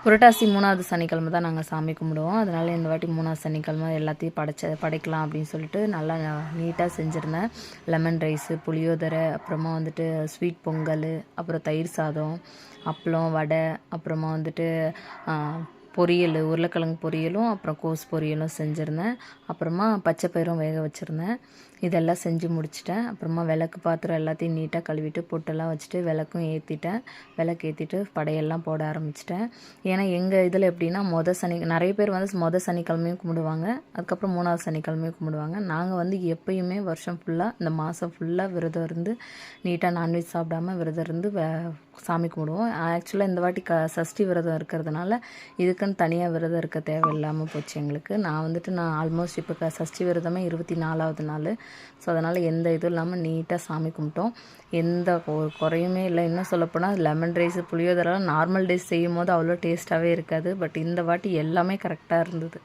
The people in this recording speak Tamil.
புரட்டாசி 3வது சனிக்கிழமை தான் நாங்கள் சாமி கும்பிடுவோம். அதனால் இந்த வாட்டி 3வது சனிக்கிழமை எல்லாத்தையும் படைக்கலாம் அப்படின்னு சொல்லிட்டு நல்லா நீட்டாக செஞ்சுருந்தேன். லெமன் ரைஸு, புளியோதரை, அப்புறமா வந்துட்டு ஸ்வீட் பொங்கல், அப்புறம் தயிர் சாதம், அப்பளம், வடை, அப்புறமா வந்துட்டு பொரியல், உருளைக்கிழங்கு பொரியலும், அப்புறம் கோஸ் பொரியலும் செஞ்சுருந்தேன். அப்புறமா பச்சை பயிரும் வேக வச்சுருந்தேன். இதெல்லாம் செஞ்சு முடிச்சிட்டேன். அப்புறமா விளக்கு பாத்திரம் எல்லாத்தையும் நீட்டாக கழுவிட்டு பொட்டெல்லாம் வச்சுட்டு விளக்கும் ஏற்றிட்டேன். விளக்கு ஏற்றிட்டு படையெல்லாம் போட ஆரம்பிச்சிட்டேன். ஏன்னா எங்கள் இதில் எப்படின்னா நிறைய பேர் வந்து சனிக்கிழமையும் கும்பிடுவாங்க, அதுக்கப்புறம் 3வது சனிக்கிழமையும் கும்பிடுவாங்க. நாங்கள் வந்து எப்பயுமே வருஷம் ஃபுல்லாக இந்த மாதம் ஃபுல்லாக விரதம் இருந்து நீட்டாக நான்வெஜ் சாப்பிடாமல் விரதம் இருந்து சாமி கும்பிடுவோம். ஆக்சுவலாக இந்த வாட்டி சஷ்டி விரதம் இருக்கிறதுனால இதுக்குன்னு தனியாக விரதம் இருக்க தேவையில்லாமல் போச்சு எங்களுக்கு. நான் ஆல்மோஸ்ட் இப்போ சஷ்டி விரதமே 24வது நாள். ஸோ அதனால் எந்த இதுவும் இல்லாமல் நீட்டாக சாமி கும்பிட்டோம். எந்த ஒரு குறையுமே இல்லை. இன்னும் சொல்லப்போனால் லெமன் ரைஸு, புளியோதரெல்லாம் நார்மல் டேஸ் செய்யும் போது அவ்வளோ டேஸ்ட்டாகவே இருக்காது. பட் இந்த வாட்டி எல்லாமே கரெக்டாக இருந்தது.